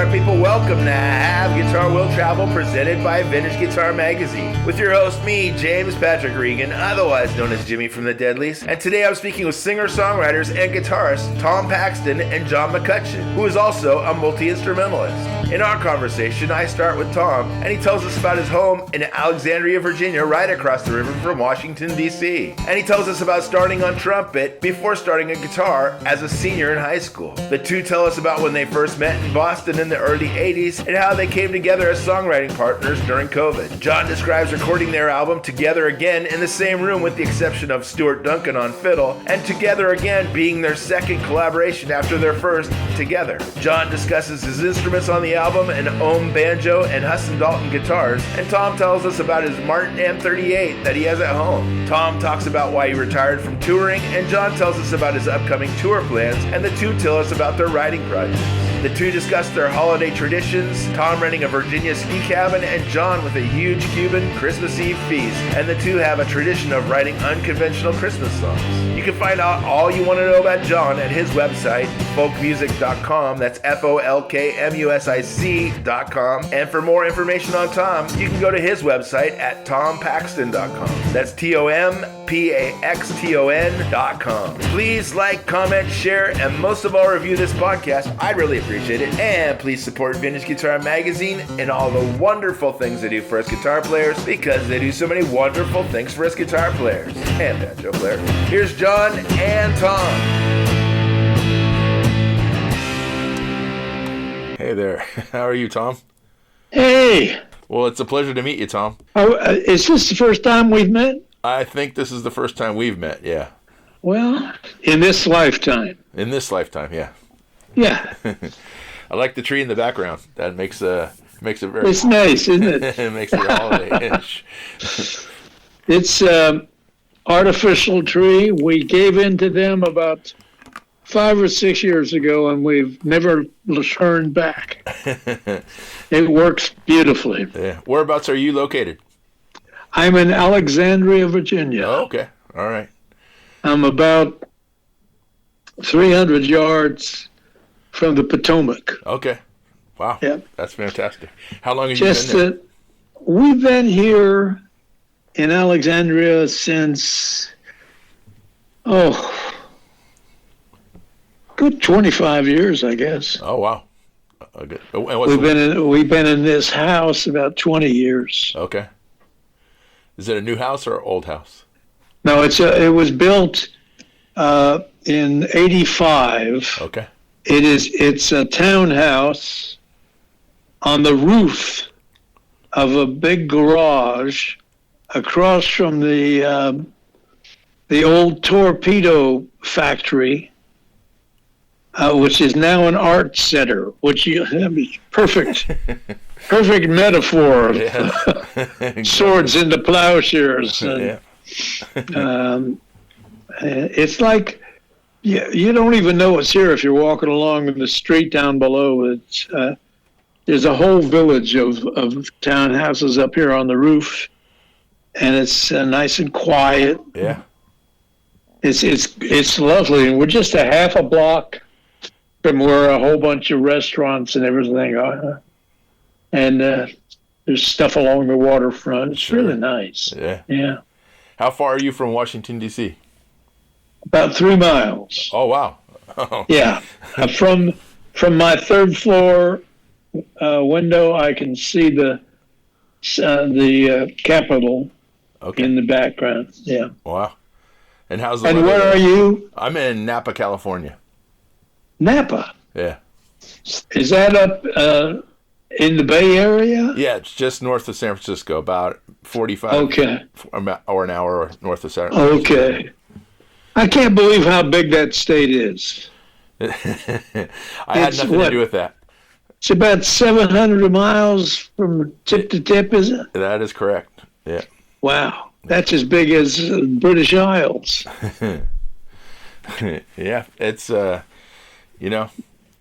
guitar people, welcome to Have Guitar Will Travel, presented by Vintage Guitar Magazine. With your host, me, James Patrick Regan, otherwise known as Jimmy from the Deadlies. And today I'm speaking with singer-songwriters and guitarists Tom Paxton and John McCutcheon, who is also a multi-instrumentalist. In our conversation, I start with Tom, and he tells us about his home in Alexandria, Virginia, right across the river from Washington, D.C. And he tells us about starting on trumpet before starting a guitar as a senior in high school. The two tell us about when they first met in Boston in the early 80s and how they came together as songwriting partners during COVID. John describes recording their album Together Again in the same room with the exception of Stuart Duncan on fiddle, and Together Again being their second collaboration after their first Together. John discusses his instruments on the album, an ohm banjo and Hudson Dalton guitars, and Tom tells us about his Martin M38 that he has at home. Tom talks about why he retired from touring, and John tells us about his upcoming tour plans, and the two tell us about their writing projects. The two discuss their holiday traditions, Tom renting a Virginia ski cabin and John with a huge Cuban Christmas Eve feast, and the two have a tradition of writing unconventional Christmas songs. You can find out all you want to know about John at his website, folkmusic.com, that's folkmusic.com, and for more information on Tom, you can go to his website at tompaxton.com, that's tompaxton.com. Please like, comment, share, and most of all review this podcast. I'd really appreciate it. And please support Vintage Guitar Magazine and all the wonderful things they do for us guitar players, because they do so many wonderful things for us guitar players and banjo players. Here's John and Tom. Hey there. How are you, Tom? Hey. Well, it's a pleasure to meet you, Tom. Oh, is this the first time we've met? I think this is the first time we've met, yeah. Well, in this lifetime. In this lifetime, yeah. Yeah. I like the tree in the background. That makes it very... It's nice, isn't it? It makes it holiday-ish. It's an artificial tree. We gave in to them about 5 or 6 years ago, and we've never turned back. It works beautifully. Yeah. Whereabouts are you located? I'm in Alexandria, Virginia. Oh, okay. All right. I'm about 300 yards from the Potomac. Okay. Wow. Yep. That's fantastic. How long have you been there? We've been here in Alexandria since, good 25 years, I guess. Oh, wow. Good. We've been in this house about 20 years. Okay. Is it a new house or an old house? No, it was built in 85. Okay. It's a townhouse on the roof of a big garage across from the old torpedo factory, which is now an art center. Perfect metaphor of swords into plowshares. And, it's like you don't even know it's here if you're walking along in the street down below. There's a whole village of townhouses up here on the roof, and it's nice and quiet. Yeah, it's lovely, and we're just a half a block from where a whole bunch of restaurants and everything are, and there's stuff along the waterfront. It's really nice. Yeah. How far are you from Washington, D.C.? About 3 miles. Oh, wow. Oh. Yeah. From my third floor window, I can see the Capitol in the background. Yeah. Wow. And how's the weather? And where are you? I'm in Napa, California. Napa? Yeah. Is that up in the Bay Area? Yeah, it's just north of San Francisco, about 45 or an hour north of San Francisco. Okay. I can't believe how big that state is. I had nothing to do with that. It's about 700 miles from tip to tip, is it? That is correct. Yeah. Wow. That's as big as British Isles. Yeah, it's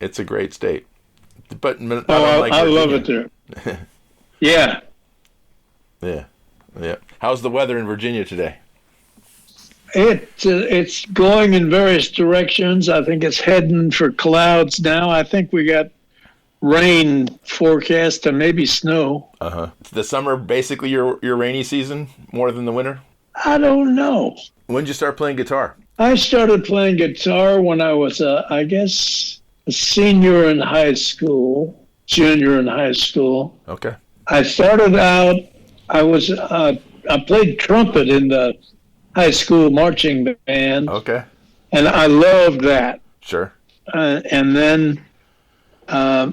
it's a great state. But I love it there. Yeah. Yeah. How's the weather in Virginia today? It's going in various directions. I think it's heading for clouds now. I think we got rain forecast and maybe snow. The summer basically your rainy season more than the winter? I don't know. When did you start playing guitar? I started playing guitar when I was, I guess, a senior in high school, junior in high school. Okay. I started out, I played trumpet in the high school marching band. Okay. And I loved that. Sure. And then I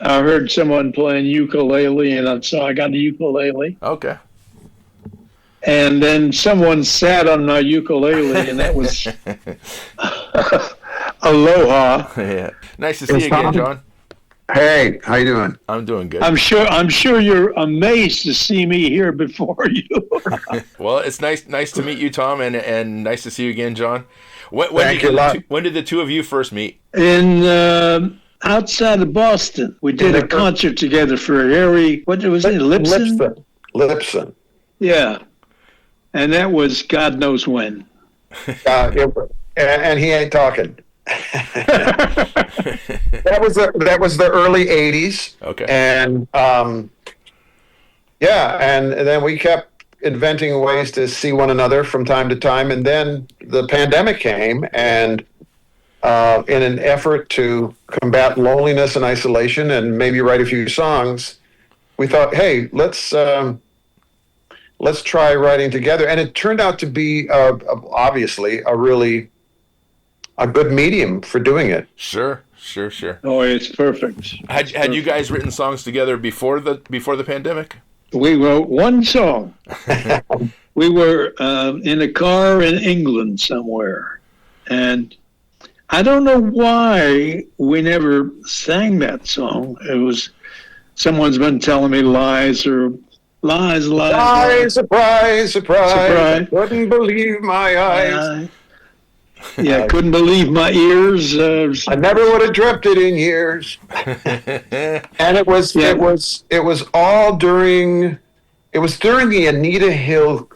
heard someone playing ukulele, and so I got a ukulele. Okay. And then someone sat on my ukulele, and that was Aloha. Yeah. Nice to see you again, John. Hey, how you doing? I'm doing good. I'm sure you're amazed to see me here before you. Well, it's nice to meet you, Tom, and nice to see you again, John. When did the two of you first meet? In outside of Boston, we did a concert together for Harry. What was it? Lipson. Yeah, and that was God knows when. And he ain't talking. That was the early '80s. Okay. And and then we kept inventing ways to see one another from time to time, and then the pandemic came, and in an effort to combat loneliness and isolation and maybe write a few songs, we thought, hey, let's try writing together. And it turned out to be obviously a good medium for doing it. Sure. Oh, it's perfect. Had you guys written songs together before the pandemic? We wrote one song. We were in a car in England somewhere, and I don't know why we never sang that song. It was someone's been telling me lies. Surprise! Couldn't believe my eyes. Yeah, couldn't believe my ears. I never would have dreamt it in years. And it was all during the Anita Hill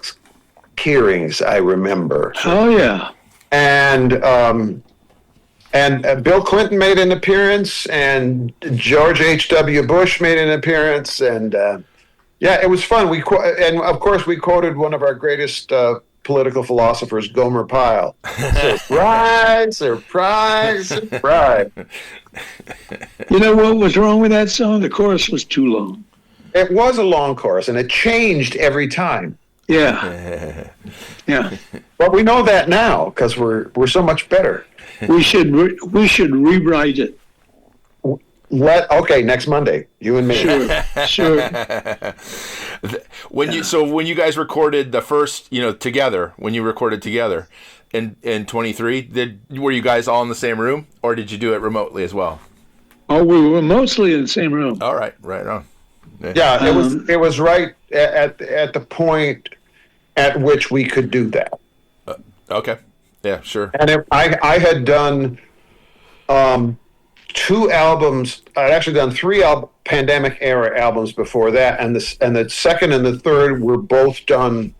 hearings, I remember. Oh yeah. And Bill Clinton made an appearance, and George H.W. Bush made an appearance, and it was fun. And of course we quoted one of our greatest political philosophers, Gomer Pyle. Surprise, surprise, surprise. You know what was wrong with that song? The chorus was too long. It was a long chorus, and it changed every time. Yeah. Yeah. But we know that now because we're so much better. We should rewrite it. Next Monday, you and me. Sure. When you guys recorded the first, together, when you recorded together in 23, were you guys all in the same room, or did you do it remotely as well? Oh, we were mostly in the same room. All right, right on. Yeah, it was right at the point at which we could do that. Okay. Yeah, sure. And I had done 2 albums. I'd actually done 3 pandemic era albums before that, and the second and the third were both done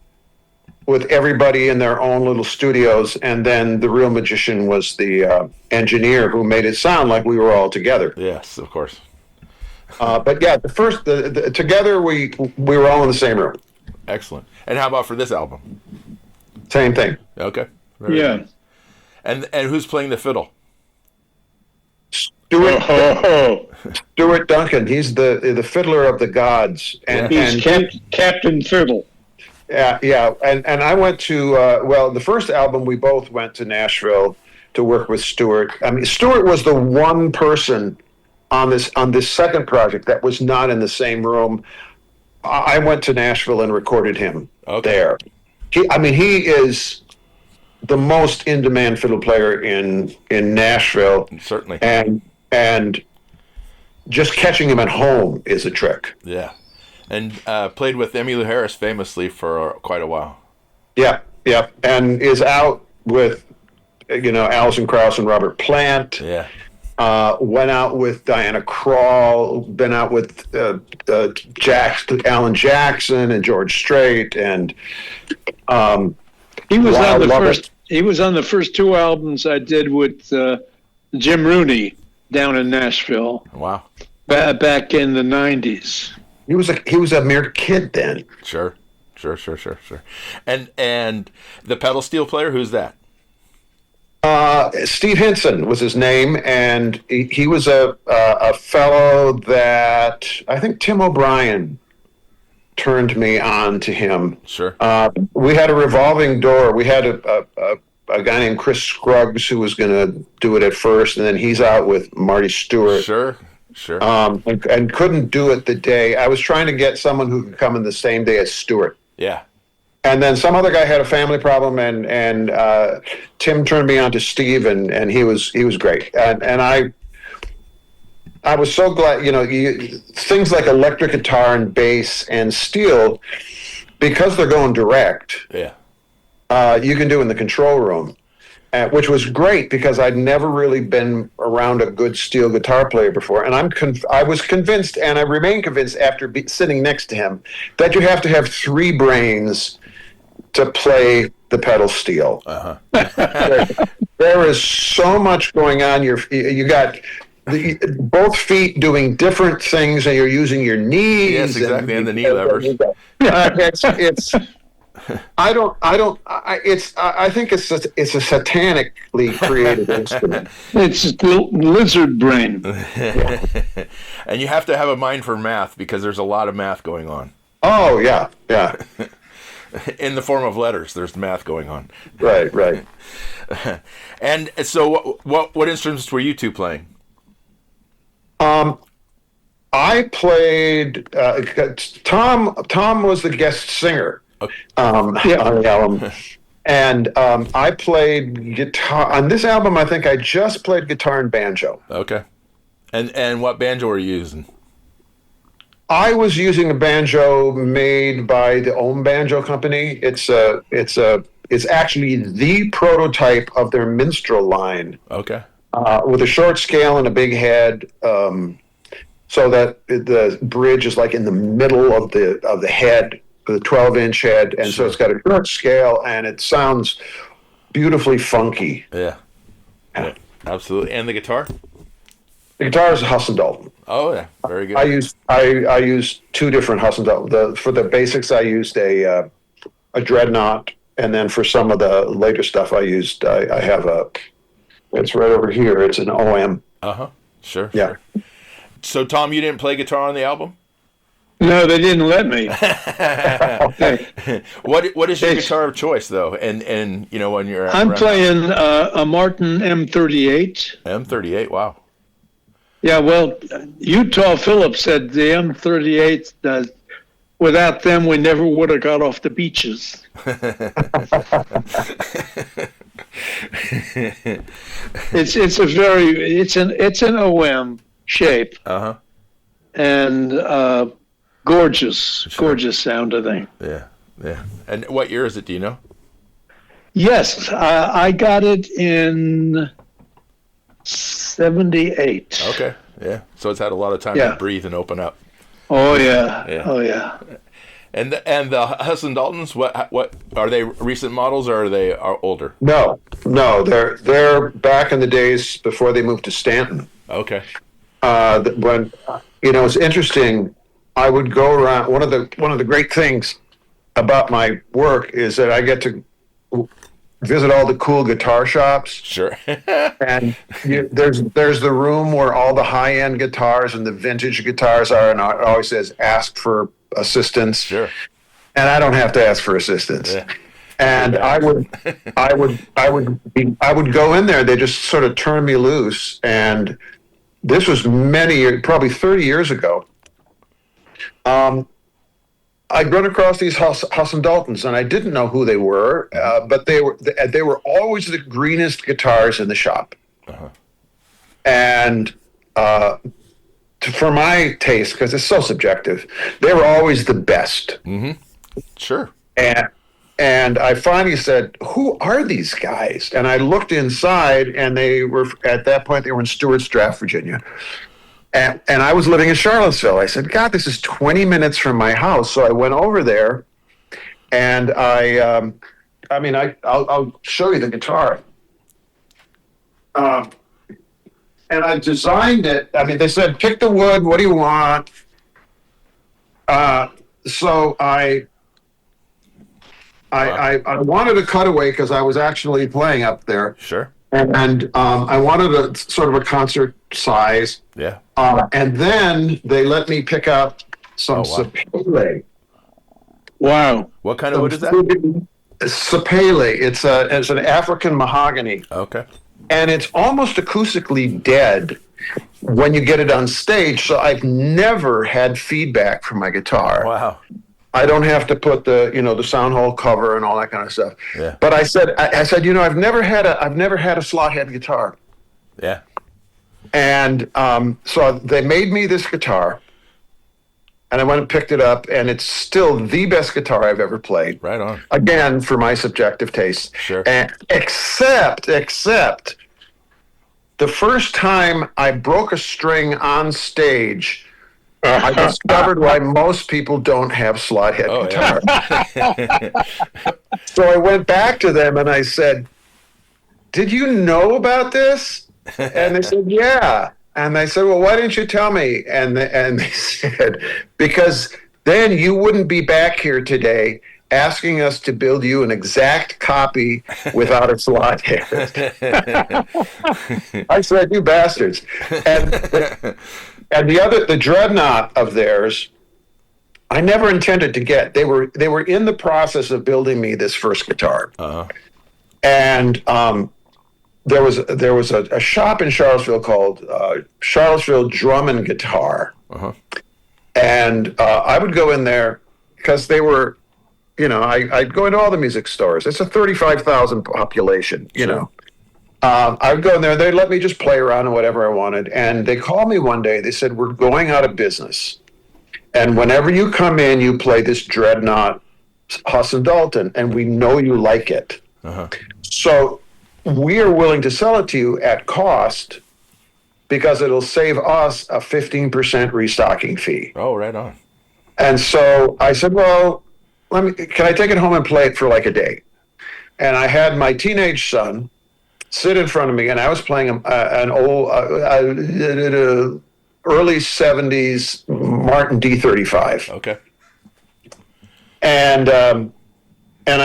with everybody in their own little studios, and then the real magician was the engineer who made it sound like we were all together. Yes, of course. But yeah, together we were all in the same room. Excellent. And how about for this album? Same thing. Okay. Yeah. Nice. And who's playing the fiddle? Stuart Duncan. He's the fiddler of the gods, and he's Captain Fiddle. Yeah. And I went to the first album we both went to Nashville to work with Stuart. I mean, Stuart was the one person on this second project that was not in the same room. I went to Nashville and recorded him there. He is the most in-demand fiddle player in Nashville. Certainly. And just catching him at home is a trick. Yeah. And played with Emmylou Harris famously for quite a while. Yeah. And is out with, Alison Krauss and Robert Plant. Yeah. Went out with Diana Krall, been out with Alan Jackson and George Strait, and he was on the first 2 albums I did with Jim Rooney. down in Nashville Wow. back in the 90s. He was a mere kid then. Sure. And the pedal steel player, who's that? Steve Hinson was his name, and he was a fellow that I think Tim O'Brien turned me on to him. Sure. We had a revolving door. We had a guy named Chris Scruggs who was going to do it at first, and then he's out with Marty Stewart. Sure. And couldn't do it the day. I was trying to get someone who could come in the same day as Stewart. Yeah. And then some other guy had a family problem, and Tim turned me on to Steve, and he was great. And I was so glad, things like electric guitar and bass and steel, because they're going direct. Yeah. You can do in the control room, which was great because I'd never really been around a good steel guitar player before. And I was convinced, and I remain convinced after sitting next to him, that you have to have three brains to play the pedal steel. There is so much going on. You got both feet doing different things, and you're using your knees. Yes, exactly, and the knee levers. I think it's a satanically created instrument. It's lizard brain. And you have to have a mind for math because there's a lot of math going on. Oh yeah. In the form of letters, there's math going on. Right. And so, what instruments were you two playing? I played. Tom was the guest singer on the album, and I played guitar on this album. I think I just played guitar and banjo. Okay. And what banjo were you using? I was using a banjo made by the Ohm Banjo Company. It's actually the prototype of their minstrel line. Okay. With a short scale and a big head, so that the bridge is like in the middle of the head, the 12-inch head, and so it's got a short scale and it sounds beautifully funky. Yeah, absolutely. And the guitar? The guitar is a Husson Dalton. Oh yeah, very good. I used two different Husson Dalton. For the basics, I used a Dreadnought, and then for some of the later stuff, I have it's right over here. It's an OM. Sure. Yeah. Sure. So Tom, you didn't play guitar on the album? No, they didn't let me. What is your guitar of choice though? And when you're I'm playing a Martin M38. M38. Wow. Yeah, well, Utah Phillips said the M38, without them, we never would have got off the beaches. It's an OM shape. And gorgeous sounding thing. Yeah. And what year is it? Do you know? Yes, I got it in 78. Okay, yeah. So it's had a lot of time to breathe and open up. Oh yeah. And the Husson Daltons, what are they? Recent models or are they older? No, they're back in the days before they moved to Stanton. Okay. When it's interesting. I would go around. One of the great things about my work is that I get to visit all the cool guitar shops. Sure. And there's the room where all the high-end guitars and the vintage guitars are, and it always says ask for assistance. Sure. And I don't have to ask for assistance. Yeah. And I would go in there. They just sort of turn me loose. And this was probably 30 years ago. I'd run across these Husson Daltons, and I didn't know who they were, but they were always the greenest guitars in the shop. And for my taste, because it's so subjective, they were always the best. Mm-hmm. Sure. And I finally said, "Who are these guys?" And I looked inside, and at that point they were in Stewart's Draft, Virginia. And I was living in Charlottesville. I said, God, this is 20 minutes from my house. So I went over there, and I'll show you the guitar. and I designed it. I mean, they said, pick the wood. What do you want? So I wanted a cutaway because I was actually playing up there. Sure. And I wanted a sort of a concert size. Yeah. And then they let me pick out some sapele. Wow. What kind of wood is that? Sapele. It's an African mahogany. Okay. And it's almost acoustically dead when you get it on stage. So I've never had feedback from my guitar. Wow. I don't have to put the sound hole cover and all that kind of stuff. Yeah. But I said, I've never had a slot head guitar. Yeah. And so they made me this guitar, and I went and picked it up, and it's still the best guitar I've ever played. Right on. Again, for my subjective taste. Sure. And except the first time I broke a string on stage, I discovered why most people don't have slot head guitars. Yeah. So I went back to them and I said, "Did you know about this?" And they said, "Yeah." And I said, "Well, why didn't you tell me?" And they said, "Because then you wouldn't be back here today asking us to build you an exact copy without a slot head." I said, "You bastards." And the dreadnought of theirs, I never intended to get. They were in the process of building me this first guitar. Uh-huh. And there was a shop in Charlottesville called Charlottesville Drum and Guitar. Uh-huh. And I would go in there because they were, I'd go into all the music stores. It's a 35,000 population, I would go in there, they'd let me just play around and whatever I wanted. And they called me one day, they said, "We're going out of business. And whenever you come in, you play this dreadnought Huss and Dalton, and we know you like it. Uh-huh. So we are willing to sell it to you at cost because it'll save us a 15% restocking fee." Oh, right on. And so I said, "Well, can I take it home and play it for like a day?" And I had my teenage son sit in front of me, and I was playing an old early 70s Martin D35. Okay. And I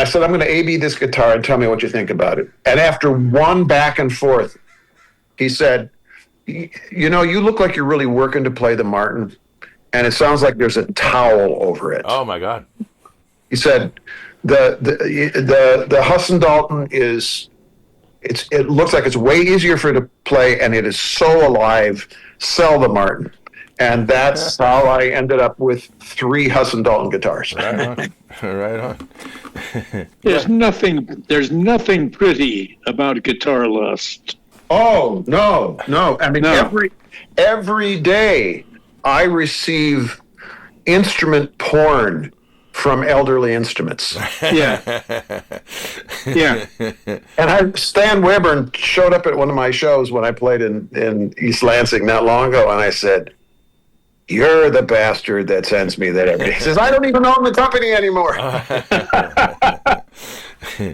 said, "I'm going to A-B this guitar and tell me what you think about it." And after one back and forth, he said, "You look like you're really working to play the Martin, and it sounds like there's a towel over it." Oh my God. He said, the Huss and Dalton it looks like it's way easier for it to play, and it is so alive. Sell the Martin." And that's how I ended up with 3 Huss and Dalton guitars. Right on. Right on. There's nothing pretty about Guitar Lust. Oh, no. I mean, No. every day I receive instrument porn from elderly instruments. Yeah. Yeah. And Stan Webern showed up at one of my shows when I played in East Lansing not long ago, and I said, "You're the bastard that sends me that every day." He says, "I don't even own the company anymore."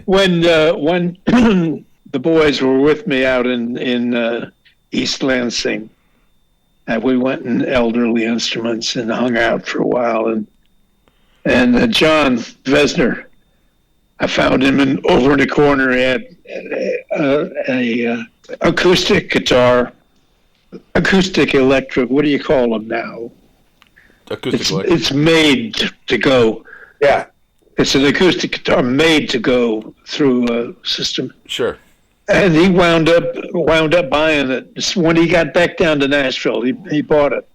When the boys were with me out in East Lansing, and we went in Elderly Instruments and hung out for a while, and John Vesner, I found him over in the corner. He had a acoustic guitar, acoustic electric. What do you call them now? Acoustic electric. It's made to go. Yeah. It's an acoustic guitar made to go through a system. Sure. And he wound up buying it. When he got back down to Nashville, he bought it.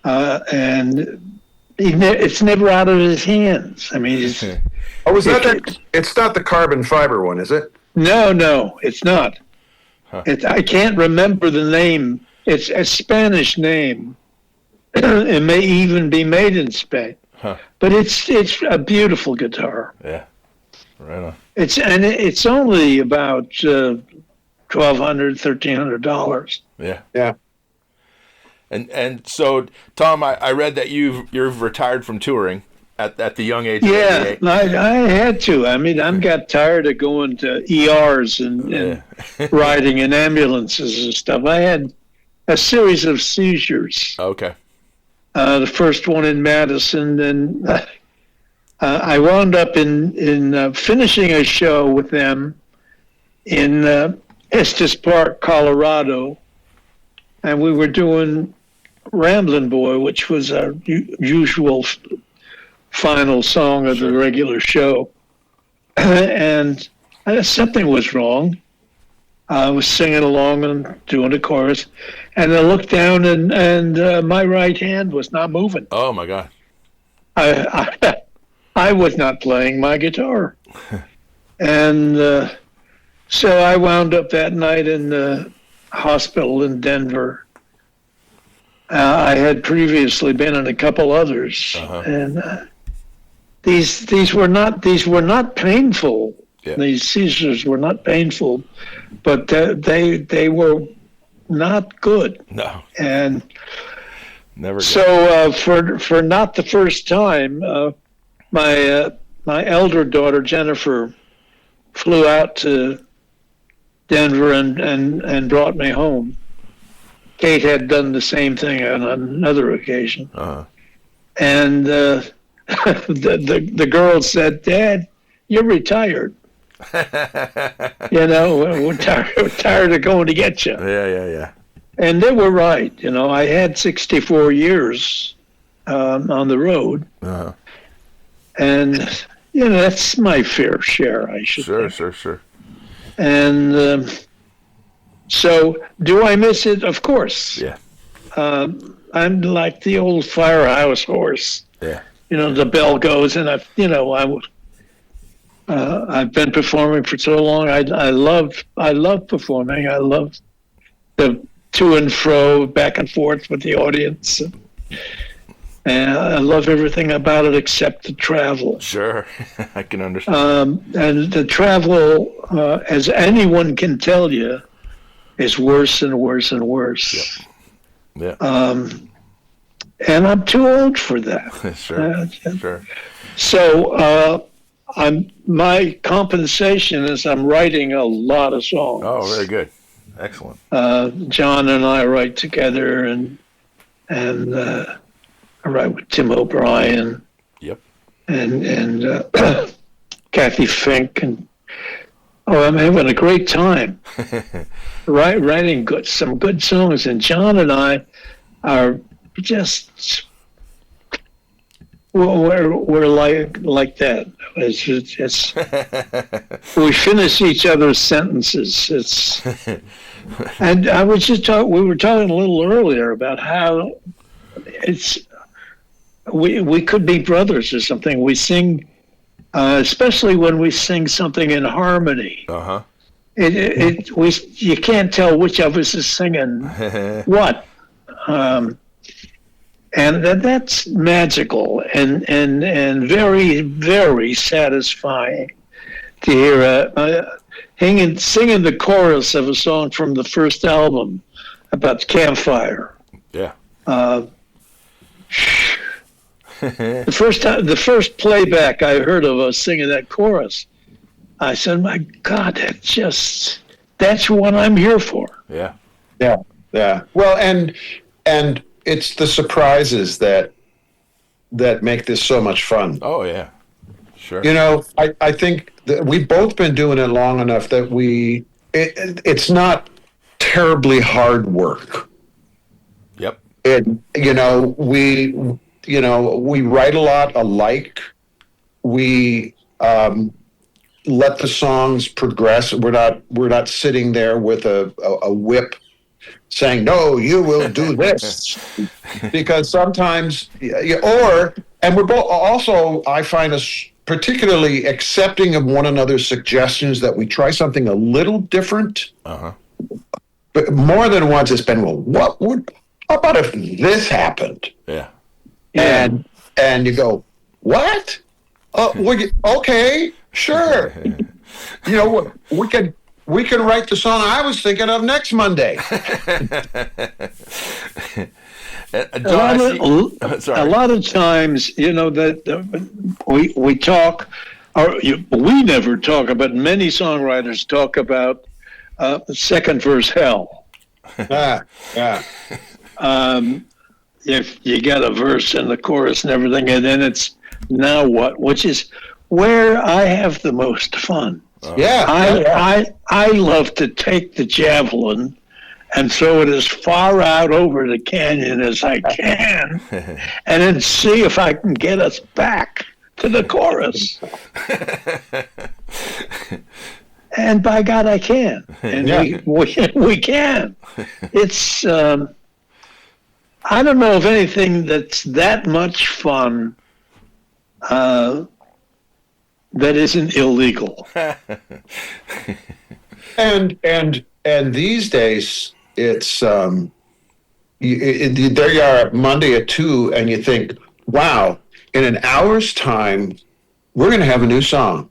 And it's never out of his hands. I mean, it's, Oh, is that it's not the carbon fiber one, is it? no, it's not. Huh. I can't remember the name. It's a Spanish name. It may even be made in Spain. Huh. But it's a beautiful guitar. Yeah. Right on. It's only about $1,200, $1,300. Yeah. Yeah. And so, Tom, I read that you've retired from touring, at the young age of Yeah, 88? I had to. I mean, I got tired of going to ERs and riding in ambulances and stuff. I had a series of seizures. Okay. The first one in Madison, and I wound up in finishing a show with them in Estes Park, Colorado, and we were doing Ramblin' Boy, which was our usual final song of the regular show. And something was wrong. I was singing along and doing the chorus, and I looked down, and my right hand was not moving. Oh my God. I was not playing my guitar. And so I wound up that night in the hospital in Denver. I had previously been in a couple others, and these were not painful. Yeah. These seizures were not painful, but they were not good. No. And Never. so for not the first time, my elder daughter Jennifer flew out to Denver and brought me home. Kate had done the same thing on another occasion. And the girl said, "Dad, you're retired. We're tired of going to get you." Yeah. And they were right. I had 64 years on the road. And, that's my fair share, I should think. Sure. And so do I miss it? Of course. Yeah. I'm like the old firehouse horse. Yeah. The bell goes, and I've been performing for so long. I love performing. I love the to and fro, back and forth with the audience. And I love everything about it except the travel. Sure. I can understand. And the travel, as anyone can tell you, is worse and worse and worse. Yeah. And I'm too old for that. Sure. So my compensation is I'm writing a lot of songs. Oh, very good. Excellent. John and I write together, and I write with Tim O'Brien. Yep. And Kathy Fink, and I'm having a great time writing some good songs. And John and I are just we're like that. It's we finish each other's sentences. And I was we were talking a little earlier about how we could be brothers or something. We sing, especially when we sing something in harmony. You can't tell which of us is singing what. And that's magical and very, very satisfying to hear singing the chorus of a song from the first album about the campfire. Yeah. The first playback I heard of us singing that chorus, I said, "My God, that's what I'm here for." Yeah. Well, and it's the surprises that make this so much fun. Oh yeah, sure. I think that we've both been doing it long enough that it's not terribly hard work. Yep. And we write a lot alike. We let the songs progress. We're not sitting there with a whip saying, "No, you will do this," because sometimes, and we're both also, I find us particularly accepting of one another's suggestions that we try something a little different. But more than once, it's been, how about if this happened? Yeah. And you go, what? Okay, sure. We we can write the song I was thinking of next Monday. John, a lot of times, you know, that we talk, or we never talk, but many songwriters talk about second verse hell. Yeah. If you got a verse and the chorus and everything, and then it's now what, which is where I have the most fun. Yeah. I love to take the javelin and throw it as far out over the canyon as I can, and then see if I can get us back to the chorus. And by God, I can. And we can. It's, I don't know of anything that's that much fun that isn't illegal. And these days, it's there you are Monday at 2, and you think, wow, in an hour's time, we're going to have a new song.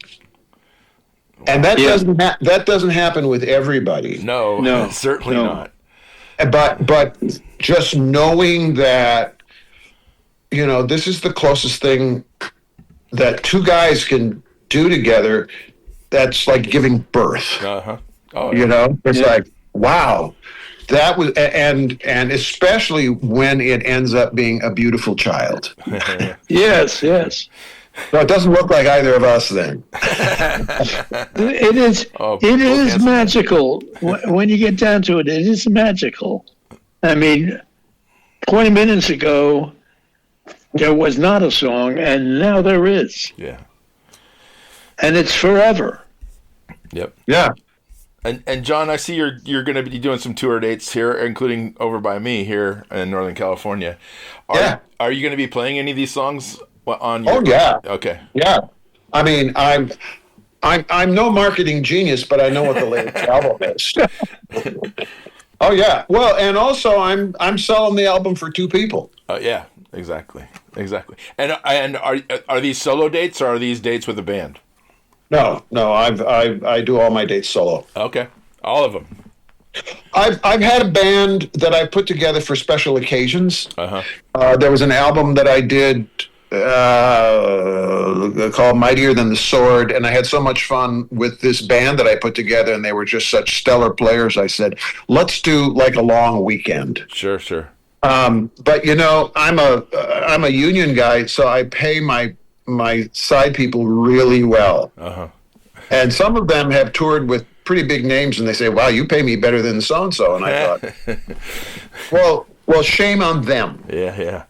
And that doesn't happen with everybody. No, certainly not. But just knowing that, you know, this is the closest thing that two guys can do together, that's like giving birth. Uh-huh. Oh, you know, it's like, wow, that was, and especially when it ends up being a beautiful child. Yes. So it doesn't look like either of us then. It is. It is magical when you get down to it. It is magical. I mean, 20 minutes ago, there was not a song, and now there is. Yeah. And it's forever. Yep. Yeah. And John, I see you're going to be doing some tour dates here, including over by me here in Northern California. Are you going to be playing any of these songs on your? Oh yeah. Okay. Yeah. I mean, I'm no marketing genius, but I know what the latest album is. Oh yeah. Well, and also I'm selling the album for 2 people. Yeah. Exactly. And are these solo dates or are these dates with a band? No. I do all my dates solo. Okay. All of them. I've had a band that I put together for special occasions. Uh-huh. There was an album that I did called Mightier Than the Sword, and I had so much fun with this band that I put together, and they were just such stellar players. I said, let's do like a long weekend. Sure. But you know, I'm a union guy, so I pay my side people really well. Uh-huh. And some of them have toured with pretty big names, and they say, wow, you pay me better than so-and-so. And I thought, well, shame on them. Yeah.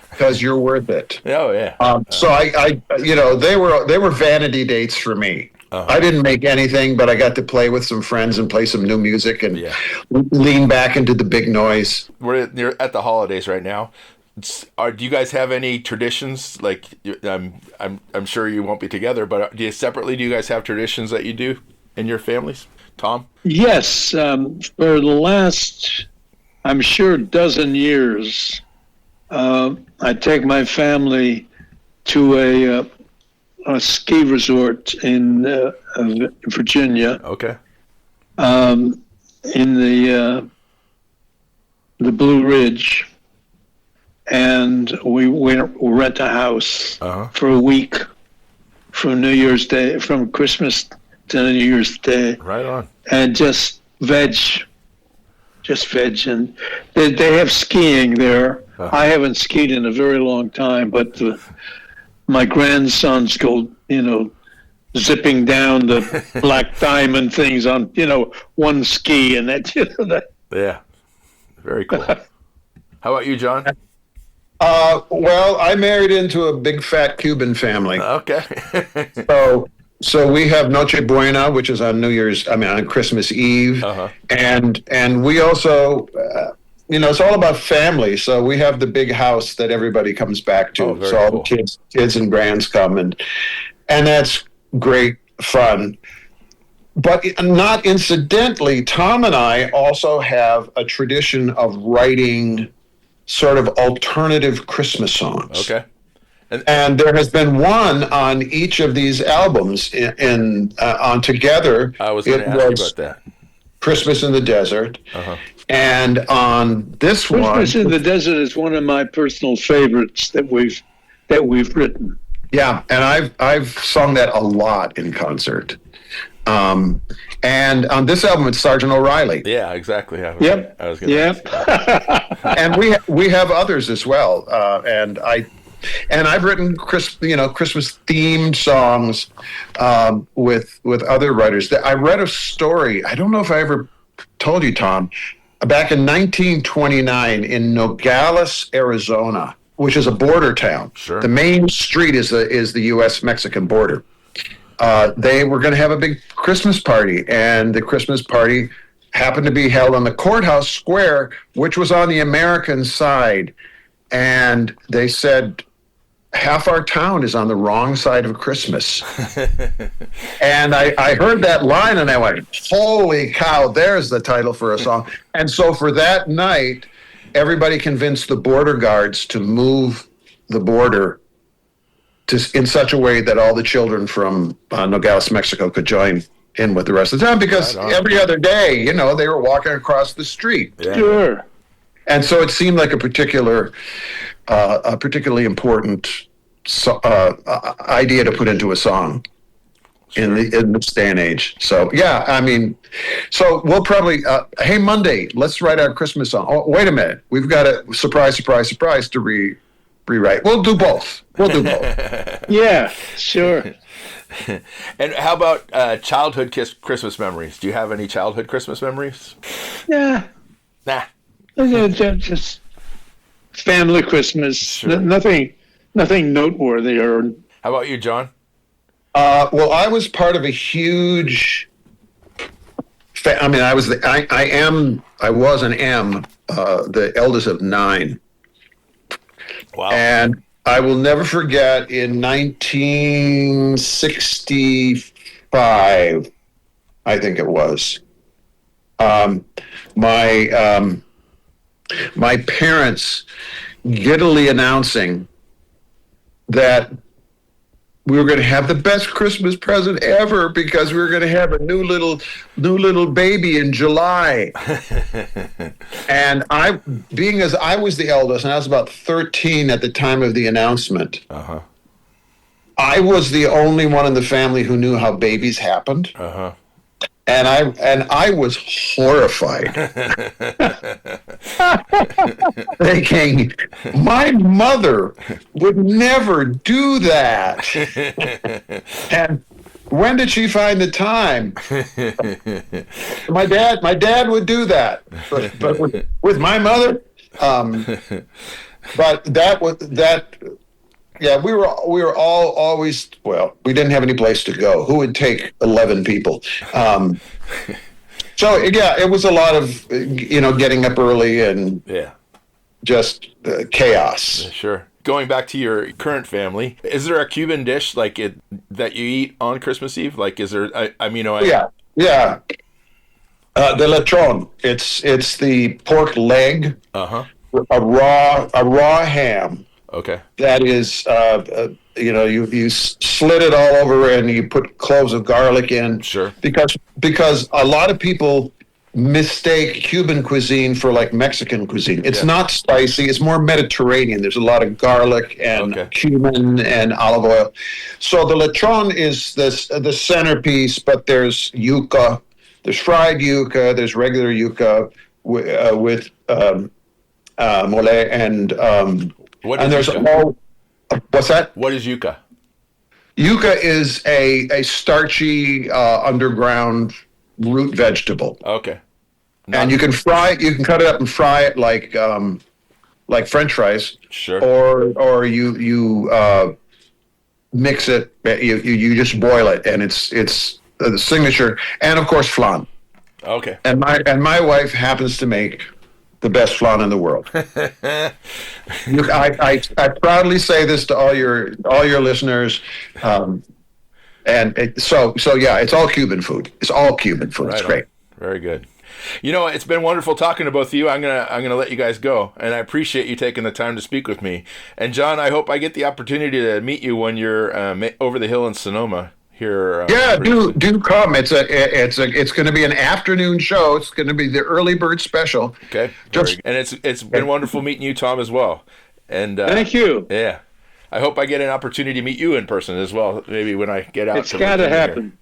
Because you're worth it. Oh, yeah. So I you know, they were vanity dates for me. Uh-huh. I didn't make anything, but I got to play with some friends and play some new music and lean back into the big noise. You're at the holidays right now. Do you guys have any traditions? Like, I'm sure you won't be together, but do you guys have traditions that you do in your families? Tom? Yes. For the last, I'm sure, dozen years, I take my family to a ski resort in Virginia. Okay. In the Blue Ridge. And we rent a house for a week from New Year's Day, from Christmas to New Year's Day. Right on. And just veg. And they have skiing there. I haven't skied in a very long time, but my grandsons go, you know, zipping down the black diamond things on, you know, one ski, and that, you know, that. Yeah. Very cool. How about you, John? Well, I married into a big fat Cuban family. Okay. So we have Noche Buena, which is on on Christmas Eve, and we also, you know, it's all about family. So we have the big house that everybody comes back to. So all the kids and grands come, and that's great fun. But not incidentally, Tom and I also have a tradition of writing sort of alternative Christmas songs. Okay. And there has been one on each of these albums on Together. I was going to ask you about that. Christmas in the Desert. And on this one, Christmas in the Desert is one of my personal favorites that we've written. Yeah, and I've sung that a lot in concert. And on this album, it's Sergeant O'Reilly. Yeah, exactly. Yep. I was going to And we have others as well. And I've written Christmas themed songs with other writers. I read a story. I don't know if I ever told you, Tom. Back in 1929 in Nogales, Arizona, which is a border town. Sure. The main street is the U.S.-Mexican border. They were going to have a big Christmas party, and the Christmas party happened to be held on the courthouse square, which was on the American side. And they said, half our town is on the wrong side of Christmas. And I heard that line, and I went, holy cow, there's the title for a song. And so for that night, everybody convinced the border guards to move the border in such a way that all the children from Nogales, Mexico could join in with the rest of the town, because every other day, they were walking across the street. Yeah. Sure. And so it seemed like a particularly important idea to put into a song in this day and age. So yeah, I mean, so we'll probably hey, Monday, let's write our Christmas song. Oh, wait a minute, we've got a surprise to rewrite. We'll do both. Yeah, sure. And how about childhood Christmas memories? Do you have any childhood Christmas memories? Yeah. Nah. Just family Christmas. Sure. Nothing noteworthy. Or how about you, John? Well, I was part of a huge. I mean, I was and am the eldest of 9. Wow. And I will never forget in 1965, I think it was, my parents giddily announcing that we were going to have the best Christmas present ever because we were going to have a new little baby in July. And being as I was the eldest, and I was about 13 at the time of the announcement, I was the only one in the family who knew how babies happened. And I was horrified. Thinking, my mother would never do that. And when did she find the time? My dad would do that, but with my mother. But that. Yeah, we were all always, well, we didn't have any place to go. Who would take 11 people? So yeah, it was a lot of getting up early and just chaos. Sure. Going back to your current family, is there a Cuban dish that you eat on Christmas Eve? Like, is there? Yeah. The lechon. It's the pork leg. A raw ham. Okay. That is, you slit it all over and you put cloves of garlic in. Sure. Because a lot of people mistake Cuban cuisine for like Mexican cuisine. It's not spicy. It's more Mediterranean. There's a lot of garlic and cumin and olive oil. So the lechon is the centerpiece, but there's yuca. There's fried yuca. There's regular yuca with mole and. There's yuca? What's that? What is yuca? Yuca is a starchy underground root vegetable. Okay. And you can fry it. You can cut it up and fry it like French fries. Sure. Or you mix it. You just boil it, and it's the signature. And of course, flan. Okay. And my wife happens to make the best flan in the world. I proudly say this to all your listeners, so yeah, it's all Cuban food. It's all Cuban food. It's great. Very good. It's been wonderful talking to both of you. I'm gonna let you guys go, and I appreciate you taking the time to speak with me. And John, I hope I get the opportunity to meet you when you're over the hill in Sonoma here. Do come. It's going to be an afternoon show. It's going to be the early bird special. Okay, and it's been wonderful meeting you, Tom, as well. And thank you. Yeah, I hope I get an opportunity to meet you in person as well. Maybe when I get out. It's got to happen.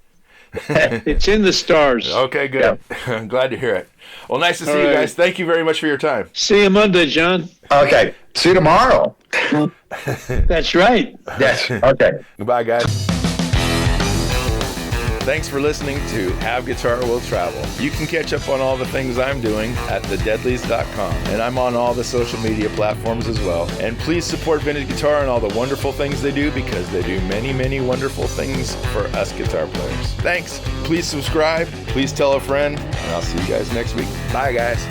It's in the stars. Okay, good. Yeah. I'm glad to hear it. Well, nice to see you guys. Thank you very much for your time. See you Monday, John. Okay. See you tomorrow. That's right. Yes. Okay. Goodbye, guys. Thanks for listening to Have Guitar Will Travel. You can catch up on all the things I'm doing at thedeadlies.com, and I'm on all the social media platforms as well. And please support Vintage Guitar and all the wonderful things they do, because they do many, many wonderful things for us guitar players. Thanks. Please subscribe. Please tell a friend, and I'll see you guys next week. Bye, guys.